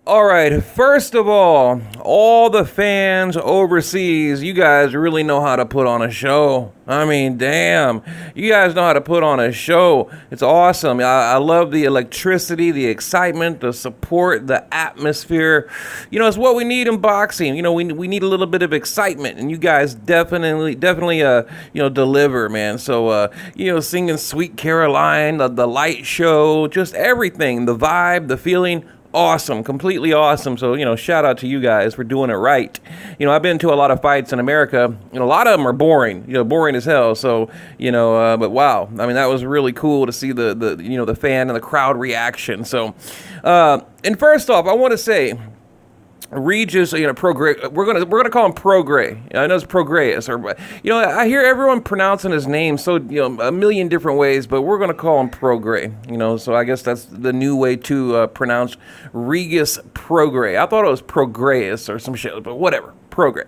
All right, first of all the fans overseas, you guys really know how to put on a show. I mean, damn, you guys know how to put on a show. It's awesome. I love the electricity, the excitement, the support, the atmosphere. It's what we need in boxing. We need a little bit of excitement, and you guys definitely, deliver, man. So, singing Sweet Caroline, the light show, just everything, the vibe, the feeling. Awesome, completely awesome. So, shout out to you guys for doing it right. I've been to a lot of fights in America, and a lot of them are boring, boring as hell. So, but wow, I mean, that was really cool to see the fan and the crowd reaction. So, and first off, I want to say, Regis, Prograis. We're gonna call him Prograis. I know it's Prograis, or I hear everyone pronouncing his name so a million different ways, but we're gonna call him Prograis. So I guess that's the new way to pronounce Regis Prograis. I thought it was Prograis or some shit, but whatever, Prograis.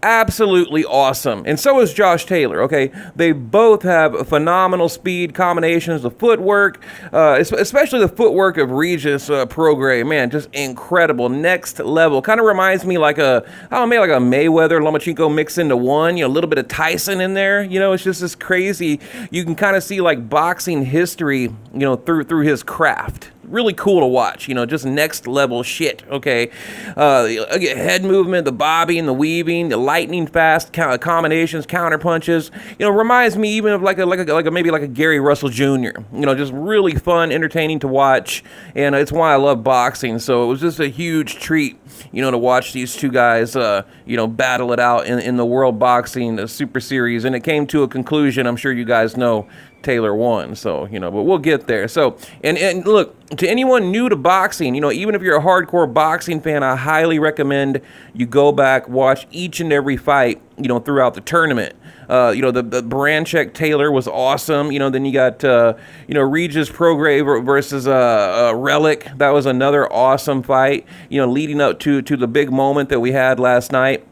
Absolutely awesome. And so is Josh Taylor, okay? They both have phenomenal speed combinations, the footwork, especially the footwork of Regis Prograis, man, just incredible, next level. Kind of reminds me like a Mayweather, Lomachenko mix into one, a little bit of Tyson in there, it's just this crazy, you can kind of see like boxing history, through his craft. Really cool to watch, just next level shit, okay? Head movement, the bobbing, the weaving, the lightning fast combinations, counter punches, reminds me even of maybe like a Gary Russell Jr., just really fun, entertaining to watch, and it's why I love boxing. So it was just a huge treat, to watch these two guys, battle it out in the World Boxing Super Series, and it came to a conclusion. I'm sure you guys know Taylor won, so, but we'll get there. So, and look, to anyone new to boxing, even if you're a hardcore boxing fan, I highly recommend you go back, watch each and every fight, throughout the tournament. The Branchek Taylor was awesome. Then you got, Regis Prograis versus Relic. That was another awesome fight, leading up to the big moment that we had last night.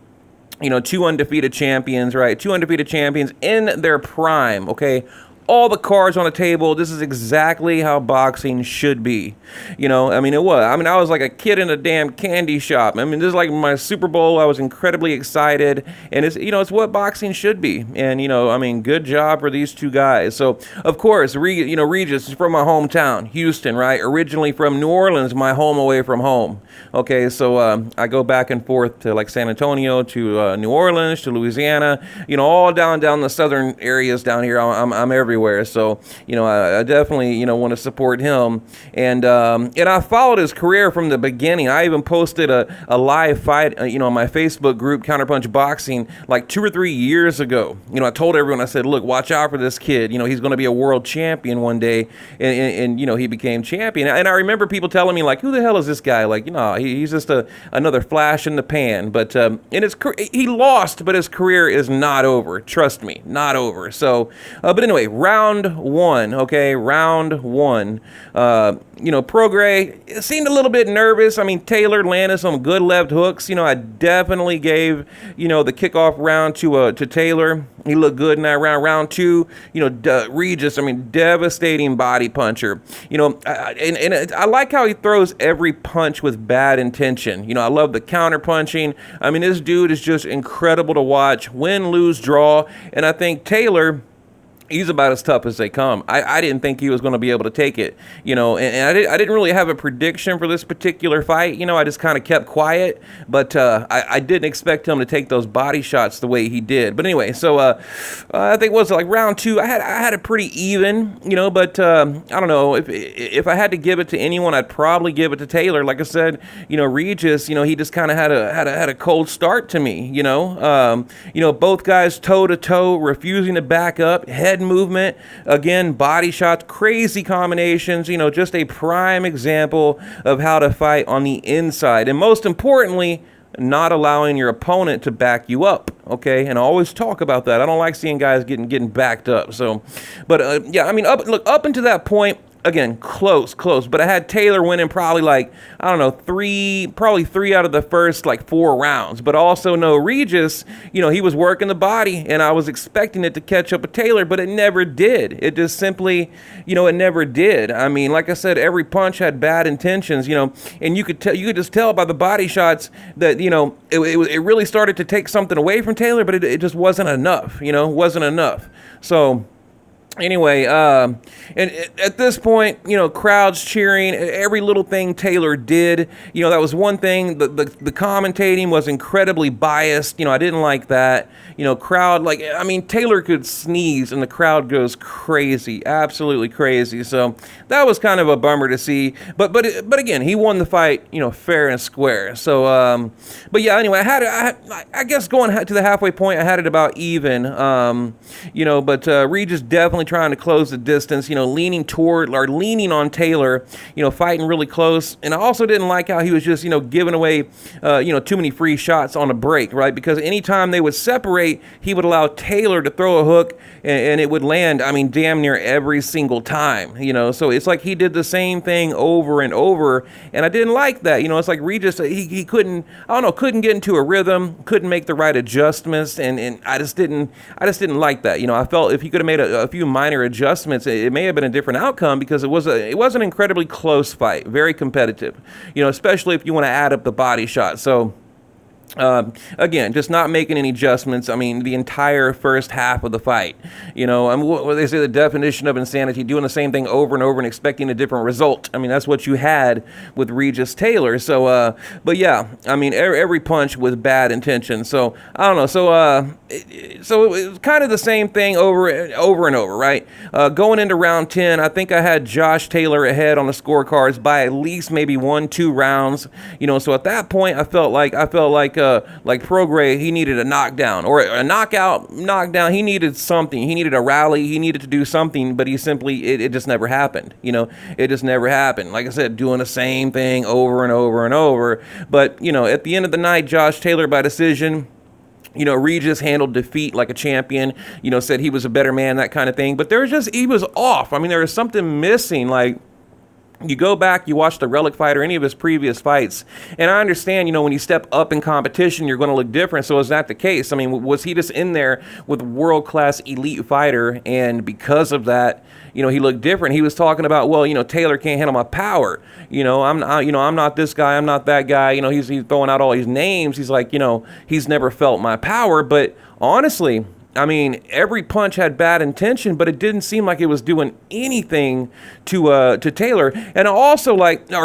Two undefeated champions, right? Two undefeated champions in their prime, okay? All the cards on the table. This is exactly how boxing should be. It was. I was like a kid in a damn candy shop. This is like my Super Bowl. I was incredibly excited, and it's what boxing should be. And good job for these two guys. So of course, Regis is from my hometown, Houston, right? Originally from New Orleans, my home away from home. Okay, so I go back and forth to like San Antonio, to New Orleans, to Louisiana. All down the southern areas down here. I'm everywhere. So, I definitely, want to support him. And I followed his career from the beginning. I even posted a live fight, on my Facebook group, Counterpunch Boxing, like 2 or 3 years ago. I told everyone, I said, look, watch out for this kid. He's going to be a world champion one day. And he became champion. And I remember people telling me, like, who the hell is this guy? Like, he's just another flash in the pan. But he lost, but his career is not over. Trust me, not over. So, but anyway, round one, okay? Round one. Prograis seemed a little bit nervous. Taylor landed some good left hooks. I definitely gave, the kickoff round to Taylor. He looked good in that round. Round two, Regis, devastating body puncher. I like how he throws every punch with bad intention. I love the counter punching. This dude is just incredible to watch. Win, lose, draw. And I think Taylor, he's about as tough as they come. I didn't think he was going to be able to take it, and I didn't really have a prediction for this particular fight. I just kind of kept quiet, but I didn't expect him to take those body shots the way he did. But anyway, so I think it was like round two. I had it pretty even, but I don't know if I had to give it to anyone, I'd probably give it to Taylor. Like I said, Regis, he just kind of had a cold start to me. Both guys toe to toe, refusing to back up, head movement, again, body shots, crazy combinations, just a prime example of how to fight on the inside. And most importantly, not allowing your opponent to back you up, okay? And I always talk about that. I don't like seeing guys getting backed up. So, but up until that point, again, close, but I had Taylor winning probably like, I don't know, probably three out of the first like 4 rounds. But also know Regis, he was working the body, and I was expecting it to catch up with Taylor, but it never did. It just simply, it never did. I mean, like I said, every punch had bad intentions, and you could just tell by the body shots that, it really started to take something away from Taylor, but it just wasn't enough, wasn't enough. So anyway, and at this point, crowds cheering, every little thing Taylor did, that was one thing. The commentating was incredibly biased. I didn't like that. Crowd, Taylor could sneeze and the crowd goes crazy, absolutely crazy. So that was kind of a bummer to see. But again, he won the fight, fair and square. So, but yeah, anyway, I guess going to the halfway point, I had it about even. But Regis definitely trying to close the distance, leaning on Taylor, fighting really close. And I also didn't like how he was just, giving away, too many free shots on a break, right? Because anytime they would separate, he would allow Taylor to throw a hook and it would land, damn near every single time, So it's like he did the same thing over and over. And I didn't like that. It's like Regis, he couldn't get into a rhythm, couldn't make the right adjustments. And I just didn't like that. I felt if he could have made a few minor adjustments, it may have been a different outcome, because it was an incredibly close fight, very competitive, especially if you want to add up the body shot. So again, just not making any adjustments. The entire first half of the fight, what they say, the definition of insanity, doing the same thing over and over and expecting a different result. That's what you had with Regis Taylor. So, but yeah, every punch with bad intention. So I don't know. So it was kind of the same thing over and over, right? Going into round 10, I think I had Josh Taylor ahead on the scorecards by at least maybe 1-2 rounds. So at that point, I felt like Prograis, he needed a knockdown or a knockdown. He needed something. He needed a rally. He needed to do something, but it just never happened. It just never happened. Like I said, doing the same thing over and over and over. But, at the end of the night, Josh Taylor by decision. Regis handled defeat like a champion, said he was a better man, that kind of thing. But he was off. There was something missing. Like, you go back, you watch the Relic fight or any of his previous fights, and I understand, when you step up in competition, you're going to look different. So is that the case? Was he just in there with a world-class elite fighter, and because of that, he looked different? He was talking about, well, Taylor can't handle my power. I'm not this guy, I'm not that guy. He's throwing out all these names. He's like, he's never felt my power. But honestly, every punch had bad intention, but it didn't seem like it was doing anything to Taylor. And I also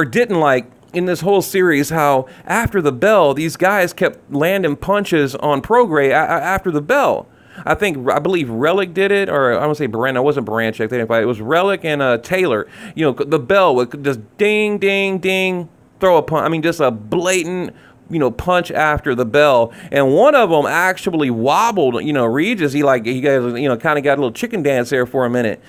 didn't like in this whole series how after the bell, these guys kept landing punches on Prograis after the bell. I believe Relic did it, or I want to say Brand. It wasn't Branchek. They didn't fight. It was Relic and Taylor. The bell would just ding, ding, ding, throw a punch. Just a blatant punch after the bell, and one of them actually wobbled, Regis. He kind of got a little chicken dance there for a minute,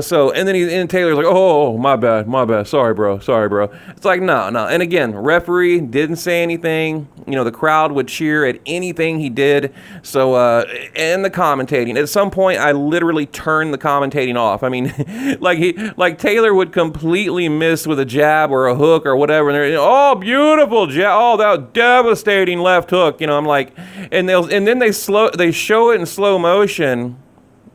so, and then Taylor's like, oh, my bad, sorry bro. It's like, no, and again, referee didn't say anything, the crowd would cheer at anything he did. So, and the commentating, at some point, I literally turned the commentating off. Taylor would completely miss with a jab or a hook or whatever, and they're, oh, beautiful jab, oh, that devastating left hook, I'm like, and then they show it in slow motion,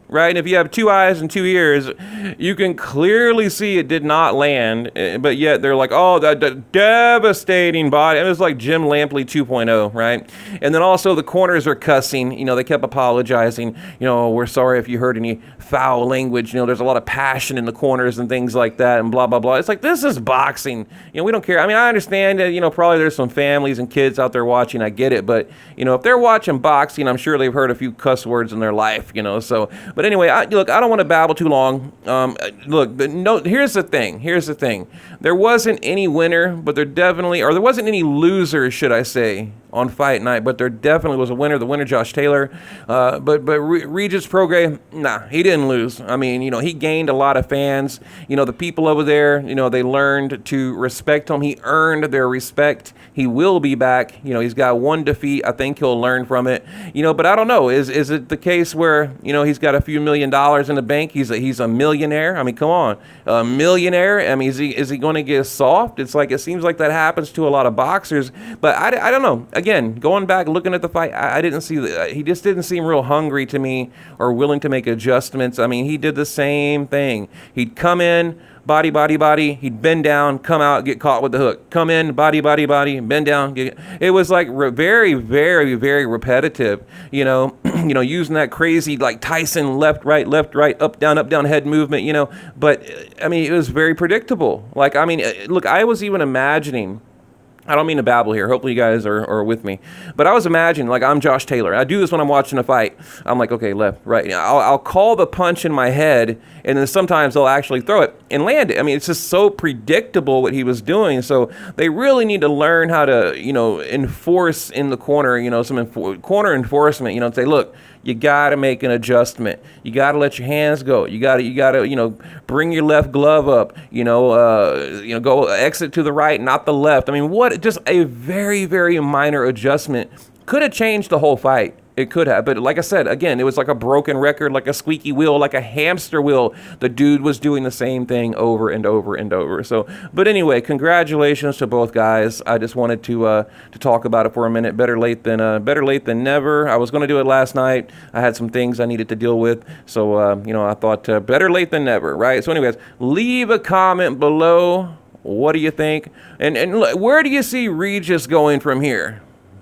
right? And if you have 2 eyes and 2 ears, you can clearly see it did not land, but yet they're like, oh, that devastating body. And it was like Jim Lampley 2.0, right? And then also the corners are cussing, they kept apologizing, we're sorry if you heard any foul language, there's a lot of passion in the corners and things like that, and blah, blah, blah. It's like, this is boxing, we don't care. I understand that, probably there's some families and kids out there watching, I get it, but, if they're watching boxing, I'm sure they've heard a few cuss words in their life, so, but anyway, I don't want to babble too long. Here's the thing. There wasn't any winner, but there wasn't any loser, should I say, on fight night, but there definitely was a winner. The winner, Josh Taylor. But Regis Prograis, nah, he didn't lose. I mean, he gained a lot of fans. The people over there, they learned to respect him. He earned their respect. He will be back. He's got one defeat. I think he'll learn from it. But I don't know. Is it the case where, he's got a few $1 million in the bank? He's a millionaire. I mean, come on, a millionaire. I mean, is he going to get soft? It seems like that happens to a lot of boxers, but I don't know. Again, going back, looking at the fight, I didn't see he just didn't seem real hungry to me or willing to make adjustments. I mean, he did the same thing. He'd come in, body, body, body. He'd bend down, come out, get caught with the hook. Come in, body, body, body, bend down. It was like very, very, very repetitive. Using that crazy like Tyson left, right, up, down head movement. But I mean, it was very predictable. Like, I mean, look, I was even imagining. I don't mean to babble here. Hopefully you guys are with me. But I was imagining, like, I'm Josh Taylor. I do this when I'm watching a fight. I'm like, okay, left, right. I'll call the punch in my head, and then sometimes I'll actually throw it and land it. I mean, it's just so predictable what he was doing. So they really need to learn how to, enforce in the corner, some corner enforcement, and say, look, you got to make an adjustment. You got to let your hands go. You got to, bring your left glove up, go exit to the right, not the left. I mean, just a very, very minor adjustment could have changed the whole fight. It could have, but like I said, again, it was like a broken record, like a squeaky wheel, like a hamster wheel. The dude was doing the same thing over and over and over. So, but anyway, congratulations to both guys. I just wanted to talk about it for a minute. Better late than never. I was going to do it last night. I had some things I needed to deal with, so I thought better late than never, right? So, anyways, leave a comment below. What do you think? And where do you see Regis going from here?